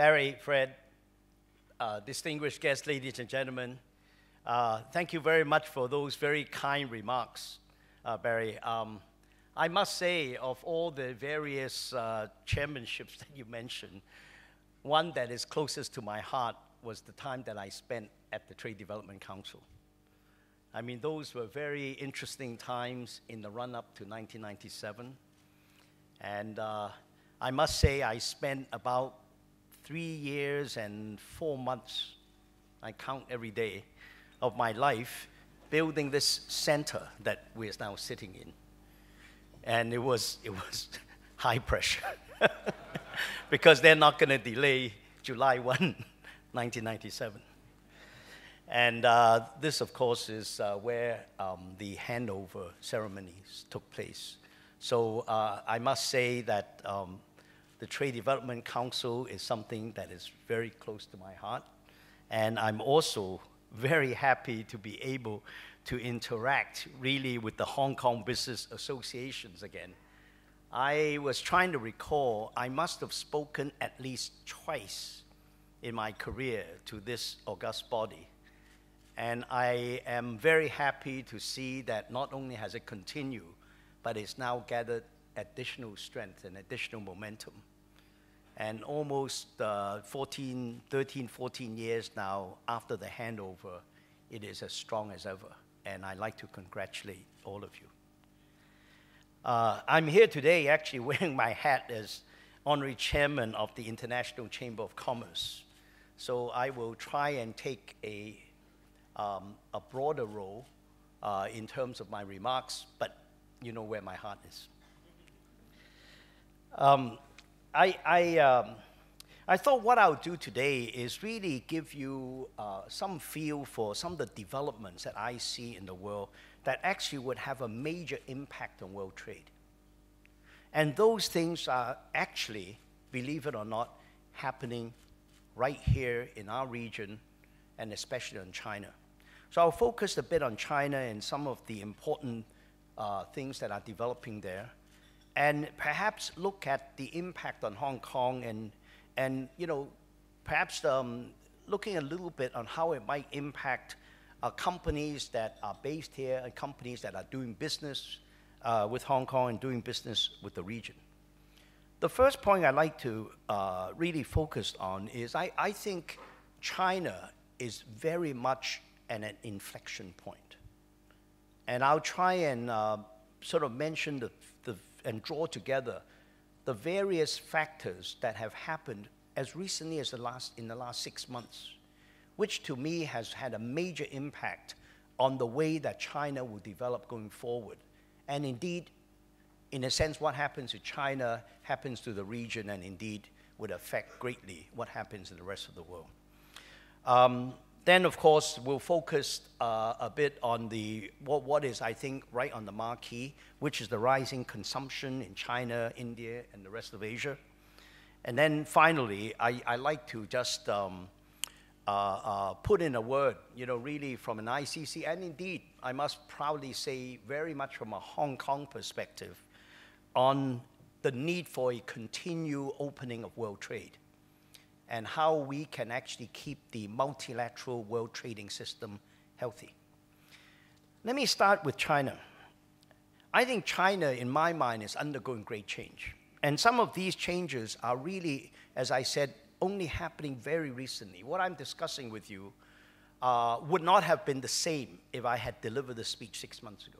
Barry, Fred, distinguished guests, ladies and gentlemen, thank you very much for those very kind remarks, Barry. I must say, of all the various chairmanships that you mentioned, one that is closest to my heart was the time that I spent at the Trade Development Council. I mean, those were very interesting times in the run-up to 1997. And I must say, I spent about 3 years and 4 months, I count every day, of my life building this center that we're now sitting in. And it was high pressure because they're not going to delay July 1, 1997. And this, of course, is where the handover ceremonies took place. So I must say that the Trade Development Council is something that is very close to my heart. And I'm also very happy to be able to interact really with the Hong Kong Business Associations again. I was trying to recall, I must have spoken at least twice in my career to this august body. And I am very happy to see that not only has it continued, but it's now gathered additional strength and additional momentum. And almost 13, 14 years now after the handover, it is as strong as ever. And I'd like to congratulate all of you. I'm here today actually wearing my hat as Honorary Chairman of the International Chamber of Commerce. So I will try and take a broader role in terms of my remarks, but you know where my heart is. I thought what I'll do today is really give you some feel for some of the developments that I see in the world that actually would have a major impact on world trade. And those things are actually, believe it or not, happening right here in our region, and especially on China. So I'll focus a bit on China and some of the important things that are developing there, and perhaps look at the impact on Hong Kong and you know, perhaps looking a little bit on how it might impact companies that are based here and companies that are doing business with Hong Kong and doing business with the region. The first point I'd like to really focus on is I think China is very much at an inflection point. And I'll try and sort of mention and draw together the various factors that have happened as recently as in the last 6 months, which to me has had a major impact on the way that China will develop going forward. And indeed, in a sense, what happens to China happens to the region, and indeed would affect greatly what happens in the rest of the world. Then, of course, we'll focus a bit on what is, I think, right on the marquee, which is the rising consumption in China, India, and the rest of Asia. And then finally, I like to just put in a word, you know, really from an ICC, and indeed, I must proudly say, very much from a Hong Kong perspective, on the need for a continued opening of world trade, and how we can actually keep the multilateral world trading system healthy. Let me start with China. I think China, in my mind, is undergoing great change. And some of these changes are really, as I said, only happening very recently. What I'm discussing with you would not have been the same if I had delivered the speech 6 months ago.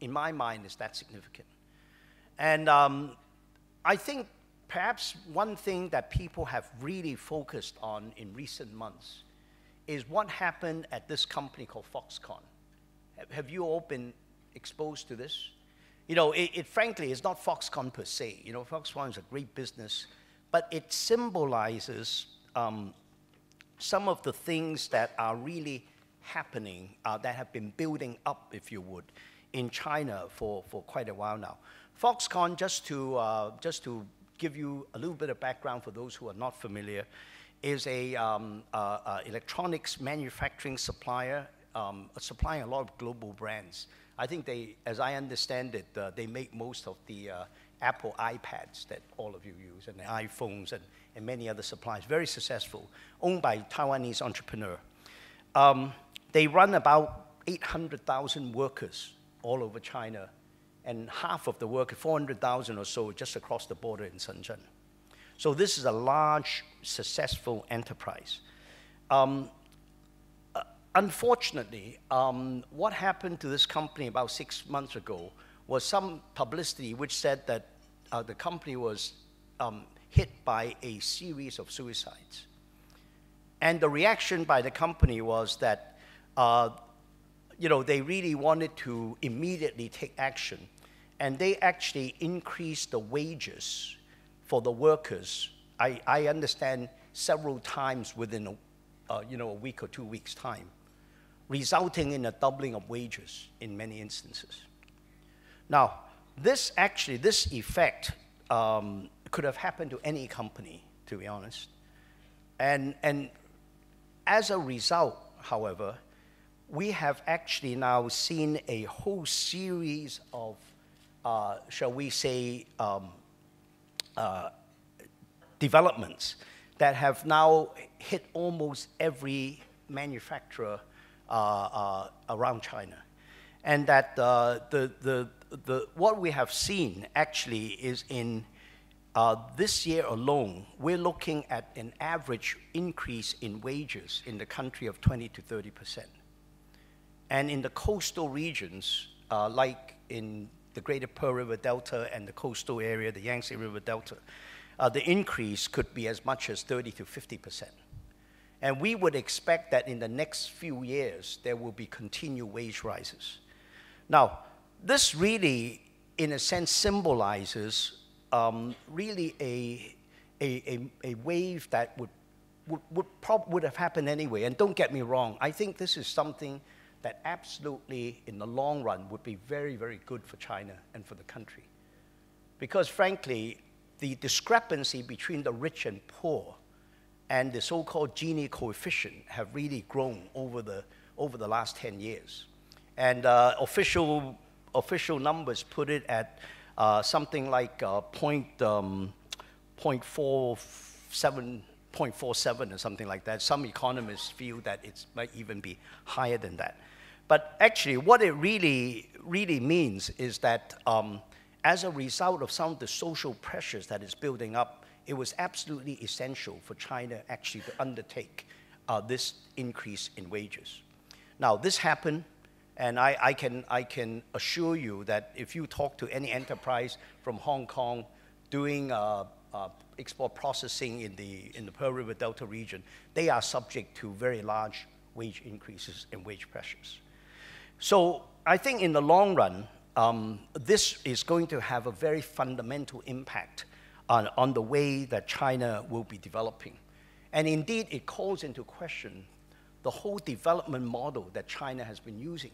In my mind, it's that significant. And I think perhaps one thing that people have really focused on in recent months is what happened at this company called Foxconn. Have you all been exposed to this? You know, it frankly is not Foxconn per se. You know, Foxconn is a great business, but it symbolizes some of the things that are really happening, that have been building up, if you would, in China for quite a while now. Foxconn, just to give you a little bit of background for those who are not familiar, is a electronics manufacturing supplier, supplying a lot of global brands. I think they, as I understand it, they make most of the Apple iPads that all of you use, and the iPhones and many other suppliers, very successful, owned by Taiwanese entrepreneur. They run about 800,000 workers all over China, and half of the workers, 400,000 or so, just across the border in Shenzhen. So this is a large, successful enterprise. Unfortunately, what happened to this company about 6 months ago was some publicity which said that the company was hit by a series of suicides. And the reaction by the company was that they really wanted to immediately take action. And they actually increased the wages for the workers, I understand, several times within a week or 2 weeks' time, resulting in a doubling of wages in many instances. Now, this effect could have happened to any company, to be honest. And as a result, however, we have actually now seen a whole series of, shall we say, developments that have now hit almost every manufacturer around China. And that what we have seen actually is in this year alone, we're looking at an average increase in wages in the country of 20 to 30%. And in the coastal regions, like in the Greater Pearl River Delta and the coastal area, the Yangtze River Delta, the increase could be as much as 30 to 50%. And we would expect that in the next few years, there will be continued wage rises. Now, this really, in a sense, symbolizes really a wave that would have happened anyway. And don't get me wrong, I think this is something that absolutely, in the long run, would be very, very good for China and for the country. Because frankly, the discrepancy between the rich and poor and the so-called Gini coefficient have really grown over the last 10 years. And official numbers put it at something like 0.47 or something like that. Some economists feel that it might even be higher than that. But actually, what it really means is that as a result of some of the social pressures that is building up, it was absolutely essential for China actually to undertake this increase in wages. Now, this happened, and I can assure you that if you talk to any enterprise from Hong Kong doing export processing in the Pearl River Delta region, they are subject to very large wage increases and wage pressures. So I think in the long run, this is going to have a very fundamental impact on the way that China will be developing. And indeed, it calls into question the whole development model that China has been using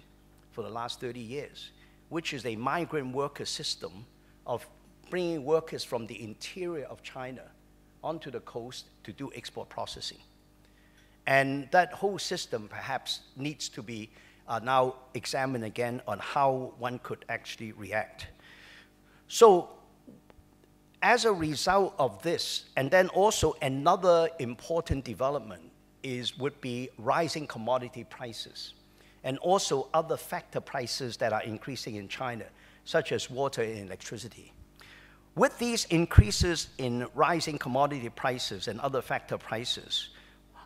for the last 30 years, which is a migrant worker system of bringing workers from the interior of China onto the coast to do export processing. And that whole system perhaps needs to be now examined again on how one could actually react. So as a result of this, and then also another important development would be rising commodity prices, and also other factor prices that are increasing in China, such as water and electricity. With these increases in rising commodity prices and other factor prices,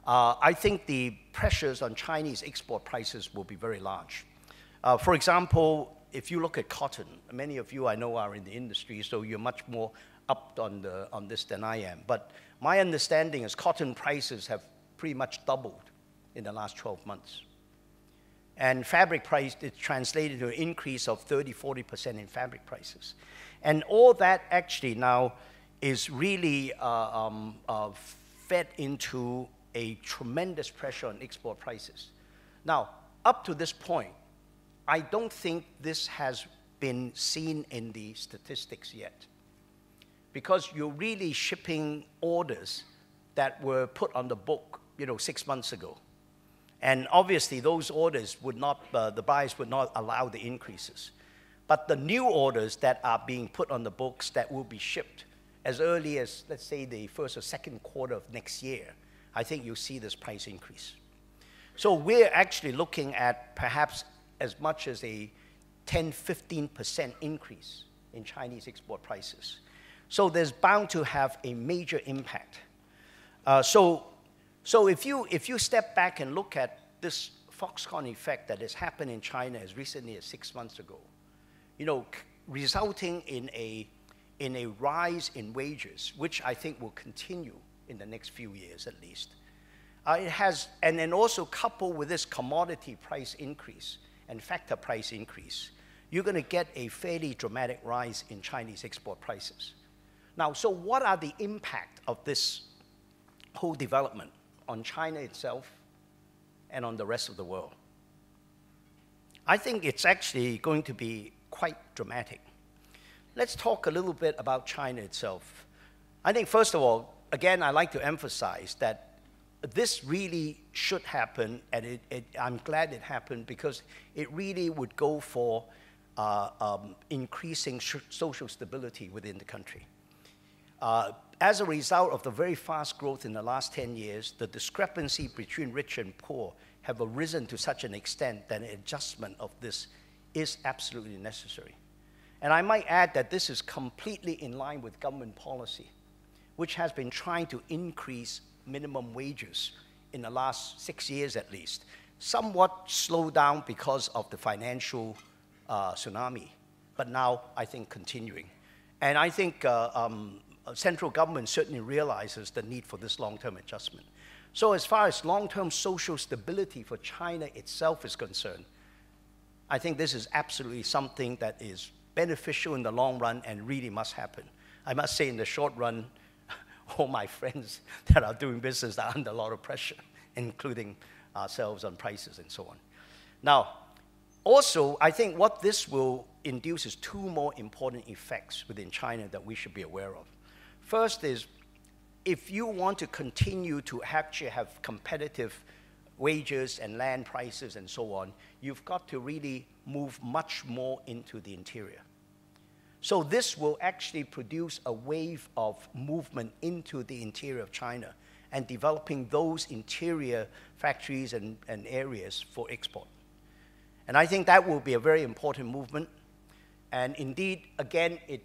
I think the pressures on Chinese export prices will be very large. For example, if you look at cotton, many of you I know are in the industry, so you're much more up on this than I am. But my understanding is cotton prices have pretty much doubled in the last 12 months. And fabric price, it's translated to an increase of 30–40% in fabric prices. And all that actually now is really fed into a tremendous pressure on export prices. Now, up to this point, I don't think this has been seen in the statistics yet, because you're really shipping orders that were put on the book, 6 months ago. And obviously, those orders would not, the buyers would not allow the increases. But the new orders that are being put on the books that will be shipped as early as, let's say, the first or second quarter of next year, I think you'll see this price increase. So we're actually looking at perhaps as much as a 10–15% increase in Chinese export prices. So there's bound to have a major impact. So if you step back and look at this Foxconn effect that has happened in China as recently as 6 months ago, resulting in a rise in wages, which I think will continue in the next few years at least. It has, and then also coupled with this commodity price increase and factor price increase, you're going to get a fairly dramatic rise in Chinese export prices. Now, so what are the impact of this whole development on China itself and on the rest of the world? I think it's actually going to be quite dramatic. Let's talk a little bit about China itself. I think, first of all, again, I like to emphasize that this really should happen, and I'm glad it happened because it really would go for increasing social stability within the country. As a result of the very fast growth in the last 10 years, the discrepancy between rich and poor have arisen to such an extent that an adjustment of this is absolutely necessary. And I might add that this is completely in line with government policy, which has been trying to increase minimum wages in the last 6 years at least, somewhat slowed down because of the financial tsunami, but now I think continuing. And I think central government certainly realizes the need for this long-term adjustment. So as far as long-term social stability for China itself is concerned, I think this is absolutely something that is beneficial in the long run and really must happen. I must say in the short run, all my friends that are doing business are under a lot of pressure, including ourselves on prices and so on. Now, also, I think what this will induce is two more important effects within China that we should be aware of. First is, if you want to continue to actually have competitive wages and land prices and so on, you've got to really move much more into the interior. So this will actually produce a wave of movement into the interior of China and developing those interior factories and areas for export. And I think that will be a very important movement. And indeed, again, it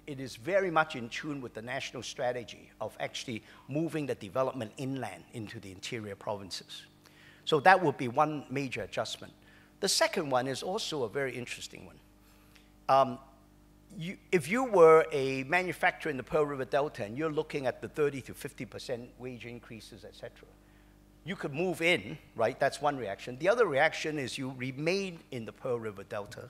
is very much in tune with the national strategy of actually moving the development inland into the interior provinces. So that would be one major adjustment. The second one is also a very interesting one. If you were a manufacturer in the Pearl River Delta and you're looking at the 30 to 50% wage increases, et cetera, you could move in, right? That's one reaction. The other reaction is you remain in the Pearl River Delta,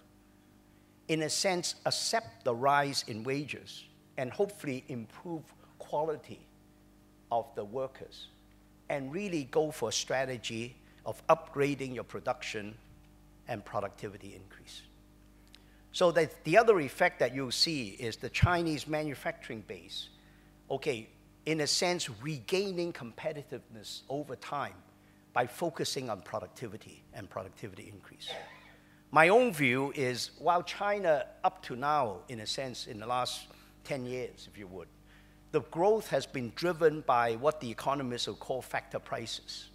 in a sense, accept the rise in wages and hopefully improve quality of the workers and really go for a strategy of upgrading your production and productivity increase. So that the other effect that you'll see is the Chinese manufacturing base, okay, in a sense, regaining competitiveness over time by focusing on productivity and productivity increase. My own view is, while China, up to now, in a sense, in the last 10 years, if you would, the growth has been driven by what the economists will call factor prices.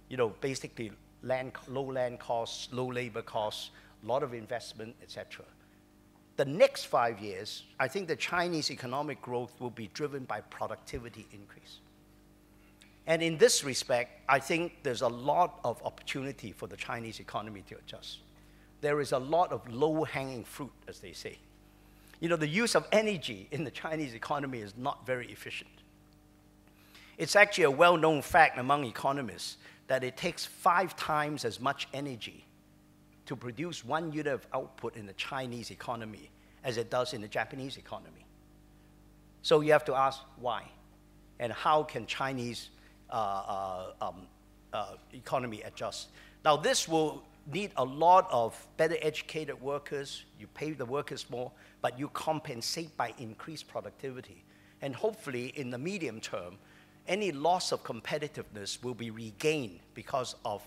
You know, basically low land costs, low labor costs, a lot of investment, et cetera. The next 5 years, I think the Chinese economic growth will be driven by productivity increase. And in this respect, I think there's a lot of opportunity for the Chinese economy to adjust. There is a lot of low-hanging fruit, as they say. You know, the use of energy in the Chinese economy is not very efficient. It's actually a well-known fact among economists that it takes 5 times as much energy to produce 1 unit of output in the Chinese economy as it does in the Japanese economy. So you have to ask why, and how can Chinese economy adjust? Now, this will need a lot of better educated workers. You pay the workers more, but you compensate by increased productivity. And hopefully, in the medium term, any loss of competitiveness will be regained because of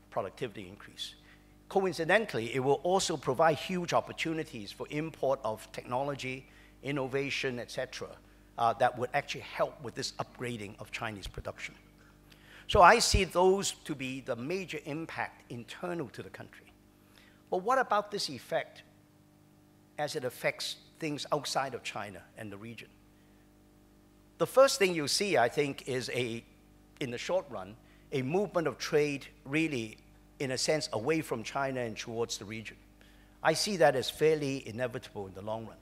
productivity increase. coincidentally, it will also provide huge opportunities for import of technology, innovation, etc., that would actually help with this upgrading of Chinese production. So I see those to be the major impact internal to the country. But what about this effect as it affects things outside of China and the region? The first thing you see, I think, is in the short run, a movement of trade really, in a sense, away from China and towards the region. I see that as fairly inevitable in the long run.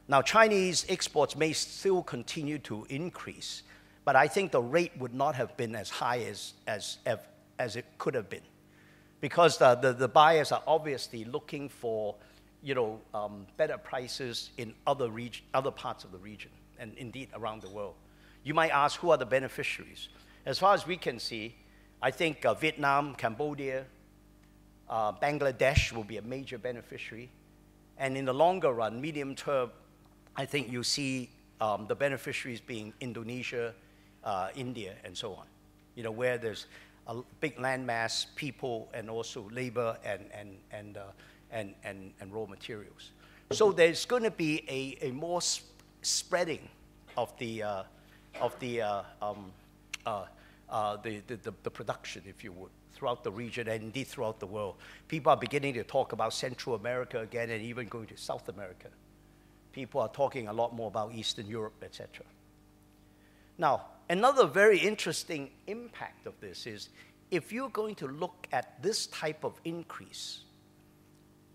Now, Chinese exports may still continue to increase, but I think the rate would not have been as high as it could have been, because the buyers are obviously looking for, better prices in other parts of the region, and indeed around the world. You might ask, who are the beneficiaries? As far as we can see, I think Vietnam, Cambodia, Bangladesh will be a major beneficiary. And in the longer run, medium term, I think you see the beneficiaries being Indonesia, India, and so on, where there's a big landmass, people, and also labor and raw materials. So there's going to be a more spreading of the production, if you would, throughout the region and indeed throughout the world. People are beginning to talk about Central America again and even going to South America. People are talking a lot more about Eastern Europe, etc. Now, another very interesting impact of this is if you're going to look at this type of increase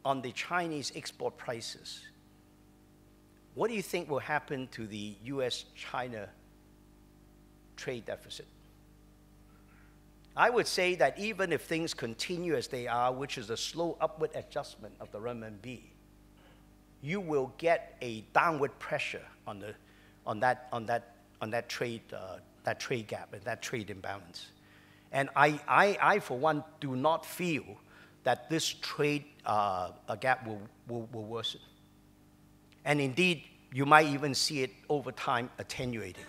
on the Chinese export prices, what do you think will happen to the US-China trade deficit? I would say that even if things continue as they are, which is a slow upward adjustment of the renminbi, you will get a downward pressure on that trade gap and that trade imbalance. And I for one do not feel that this trade gap will worsen. And indeed, you might even see it over time attenuating.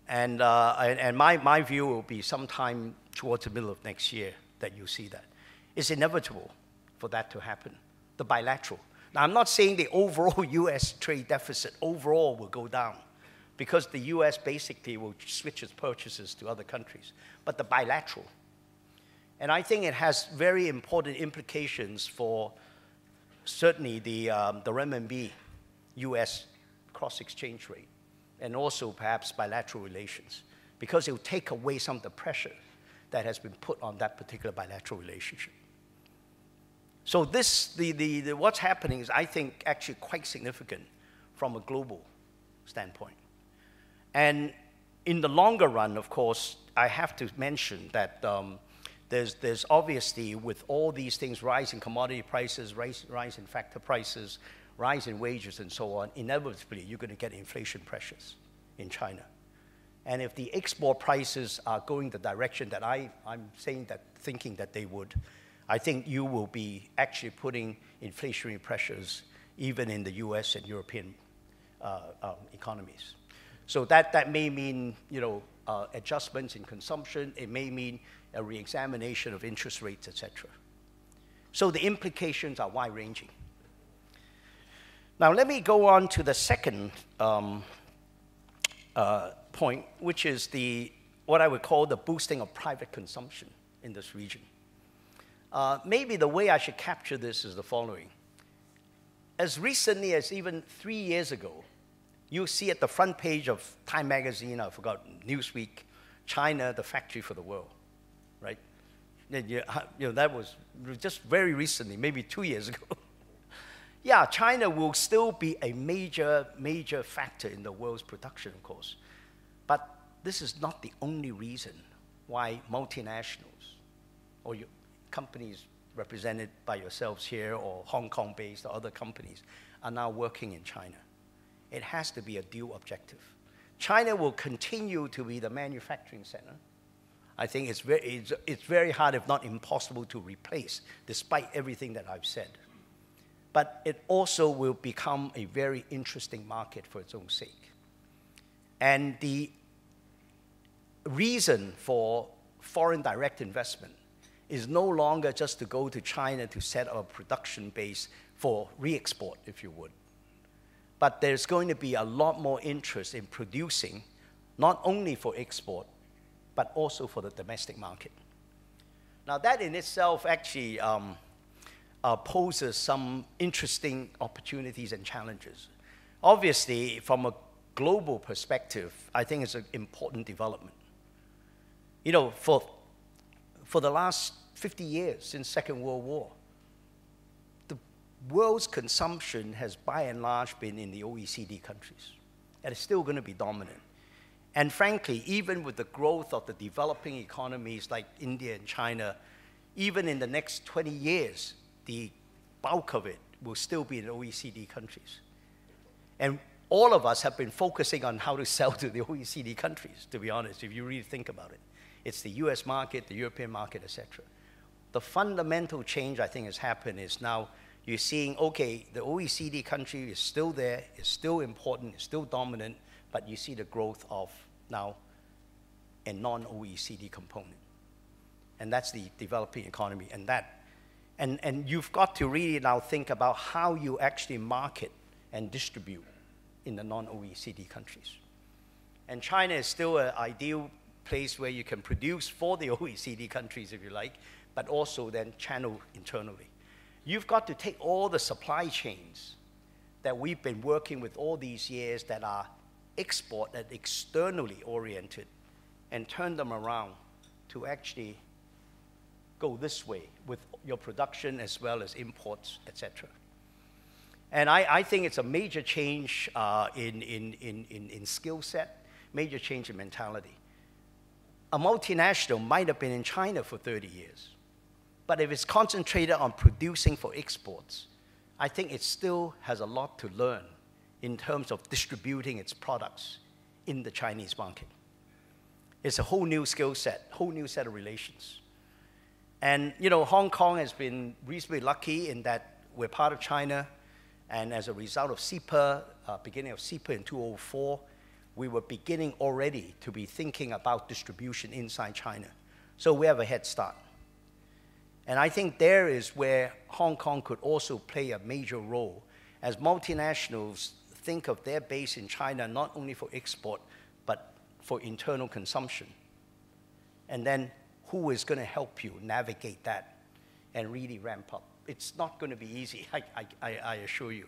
And my view will be sometime towards the middle of next year that you see that. It's inevitable for that to happen, the bilateral. Now, I'm not saying the overall US trade deficit overall will go down, because the US basically will switch its purchases to other countries, but the bilateral. And I think it has very important implications for certainly the renminbi US cross-exchange rate, and also perhaps bilateral relations, because it will take away some of the pressure that has been put on that particular bilateral relationship. So what's happening is, I think, actually quite significant from a global standpoint. And in the longer run, of course, I have to mention that there's obviously, with all these things, rise in commodity prices, rise in factor prices, rise in wages, and so on, inevitably, you're going to get inflation pressures in China. And if the export prices are going the direction that I'm thinking that they would, I think you will be actually putting inflationary pressures even in the US and European economies. So that may mean, adjustments in consumption. It may mean a re-examination of interest rates, etc. So the implications are wide-ranging. Now, let me go on to the second point, which is what I would call the boosting of private consumption in this region. Maybe the way I should capture this is the following. As recently as even 3 years ago, you see at the front page of Time magazine, I forgot, Newsweek, China, the factory for the world, right? That was just very recently, maybe 2 years ago. Yeah, China will still be a major factor in the world's production, of course. But this is not the only reason why multinationals or companies represented by yourselves here or Hong Kong-based or other companies are now working in China. It has to be a dual objective. China will continue to be the manufacturing center. I think it's very hard, if not impossible, to replace, despite everything that I've said. But it also will become a very interesting market for its own sake. And the reason for foreign direct investment is no longer just to go to China to set up a production base for re-export, if you would. But there's going to be a lot more interest in producing, not only for export, but also for the domestic market. Now that in itself actually poses some interesting opportunities and challenges. Obviously, from a global perspective, I think it's an important development. You know, for the last 50 years, since Second World War, the world's consumption has by and large been in the OECD countries, and it's still going to be dominant. And frankly, even with the growth of the developing economies like India and China, even in the next 20 years, the bulk of it will still be in OECD countries. And all of us have been focusing on how to sell to the OECD countries, to be honest, if you really think about it. It's the US market, the European market, etc. The fundamental change I think has happened is now you're seeing, okay, the OECD country is still there, it's still important, it's still dominant, but you see the growth of now a non-OECD component. And that's the developing economy. And you've got to really now think about how you actually market and distribute in the non-OECD countries. And China is still an ideal place where you can produce for the OECD countries, if you like, but also then channel internally. You've got to take all the supply chains that we've been working with all these years that are export and externally oriented and turn them around to actually go this way with your production as well as imports, etc. And I think it's a major change in skill set, major change in mentality. A multinational might have been in China for 30 years, but if it's concentrated on producing for exports, I think it still has a lot to learn in terms of distributing its products in the Chinese market. It's a whole new skill set, whole new set of relations. And you know, Hong Kong has been reasonably lucky in that we're part of China, and as a result of CEPA, beginning of CEPA in 2004, we were beginning already to be thinking about distribution inside China. So we have a head start. And I think there is where Hong Kong could also play a major role as multinationals think of their base in China not only for export, but for internal consumption. And then who is going to help you navigate that and really ramp up? It's not going to be easy, I assure you.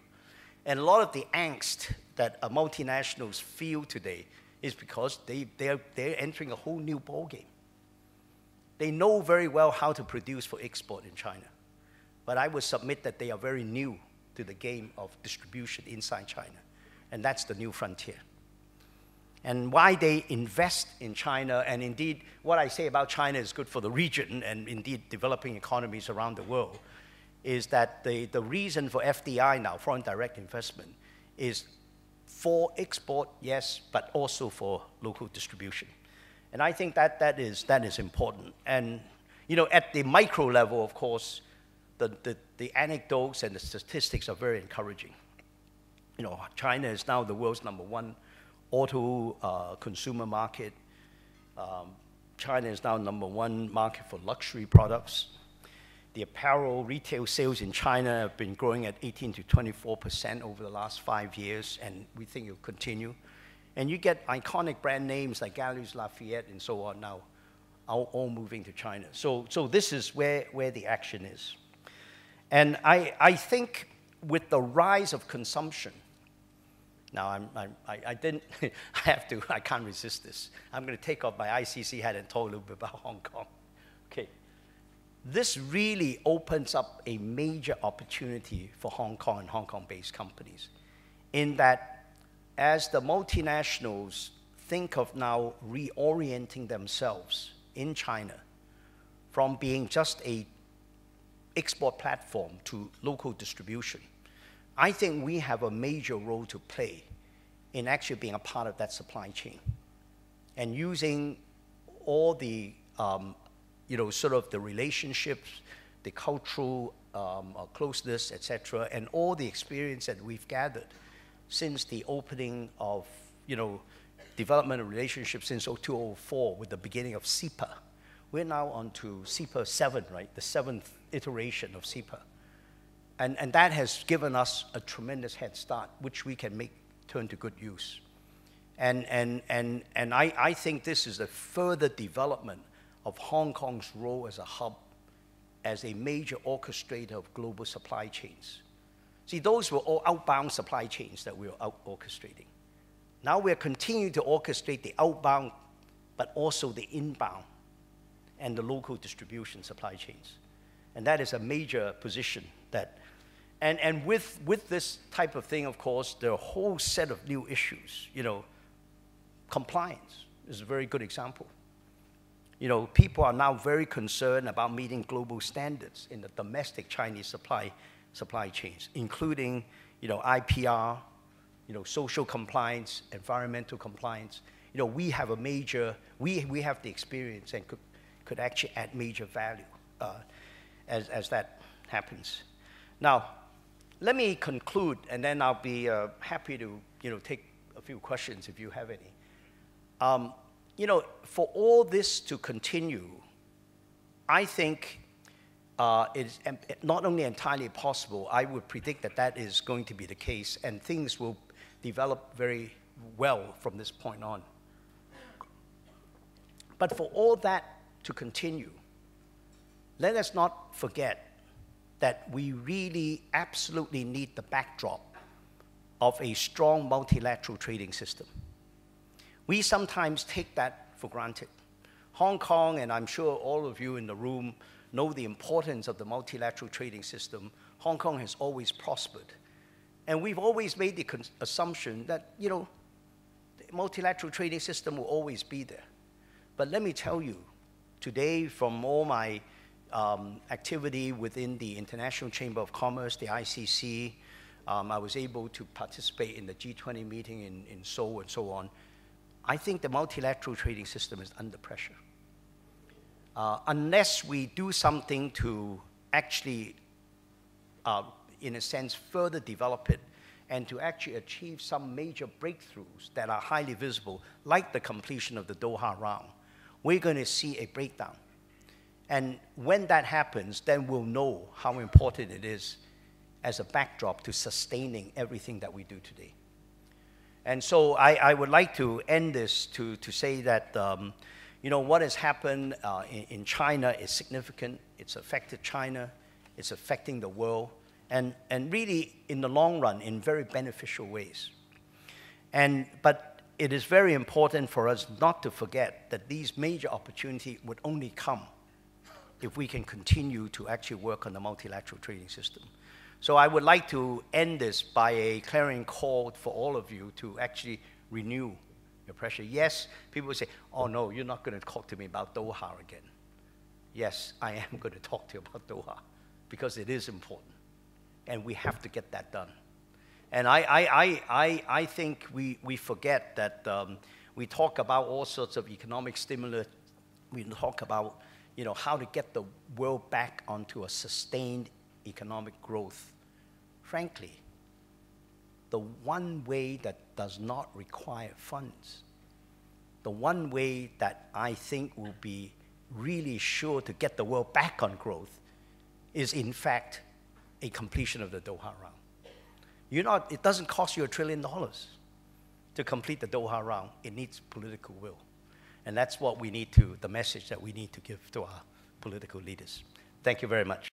And a lot of the angst that multinationals feel today is because they're entering a whole new ballgame. They know very well how to produce for export in China. But I would submit that they are very new to the game of distribution inside China. And that's the new frontier. And why they invest in China, and indeed what I say about China is good for the region and indeed developing economies around the world, is that the reason for FDI now, foreign direct investment, is for export, yes, but also for local distribution. And I think that is important. And you know, at the micro level, of course, the anecdotes and the statistics are very encouraging. You know, China is now the world's #1 auto consumer market. China is now #1 market for luxury products. The apparel retail sales in China have been growing at 18 to 24% over the last 5 years, and we think it'll continue. And you get iconic brand names like Galeries Lafayette and so on now, all moving to China. So this is where the action is. And I think with the rise of consumption, now I didn't, I can't resist this. I'm going to take off my ICC hat and talk a little bit about Hong Kong. Okay. This really opens up a major opportunity for Hong Kong and Hong Kong-based companies, in that as the multinationals think of now reorienting themselves in China from being just a export platform to local distribution, I think we have a major role to play in actually being a part of that supply chain and using all the you know, sort of the relationships, the cultural closeness, etc., and all the experience that we've gathered since the opening of, you know, development of relationships since 2004 with the beginning of CEPA, we're now on to CEPA 7, right? The 7th iteration of CEPA. And that has given us a tremendous head start, which we can turn to good use. And I think this is a further development of Hong Kong's role as a hub, as a major orchestrator of global supply chains. See, those were all outbound supply chains that we were out orchestrating. Now we're continuing to orchestrate the outbound, but also the inbound and the local distribution supply chains. And that is a major position that, and with this type of thing, of course, there are a whole set of new issues. You know, compliance is a very good example. You know, people are now very concerned about meeting global standards in the domestic Chinese supply chains, including, you know, IPR, you know, social compliance, environmental compliance. You know, we have a major, we have the experience and could actually add major value as that happens. Now, let me conclude, and then I'll be happy to, you know, take a few questions if you have any. You know, for all this to continue, I think it is not only entirely possible, I would predict that that is going to be the case, and things will develop very well from this point on. But for all that to continue, let us not forget that we really absolutely need the backdrop of a strong multilateral trading system. We sometimes take that for granted. Hong Kong, and I'm sure all of you in the room know the importance of the multilateral trading system. Hong Kong has always prospered. And we've always made the assumption that, you know, the multilateral trading system will always be there. But let me tell you, today, from all my activity within the International Chamber of Commerce, the ICC, I was able to participate in the G20 meeting in Seoul and so on. I think the multilateral trading system is under pressure. Unless we do something to actually, in a sense, further develop it and to actually achieve some major breakthroughs that are highly visible, like the completion of the Doha round, we're going to see a breakdown. And when that happens, then we'll know how important it is as a backdrop to sustaining everything that we do today. And so I would like to end this to say that, you know, what has happened in China is significant. It's affected China. It's affecting the world. And really, in the long run, in very beneficial ways. But it is very important for us not to forget that these major opportunities would only come if we can continue to actually work on the multilateral trading system. So I would like to end this by a clarion call for all of you to actually renew your pressure. Yes, people say, oh no, you're not going to talk to me about Doha again. Yes, I am going to talk to you about Doha because it is important and we have to get that done. And I think we forget that we talk about all sorts of economic stimulus. We talk about, you know, how to get the world back onto a sustained economic growth. Frankly, the one way that does not require funds, the one way that I think will be really sure to get the world back on growth is, in fact, a completion of the Doha round. It doesn't cost you $1 trillion to complete the Doha round. It needs political will. And that's what we need to, the message that we need to give to our political leaders. Thank you very much.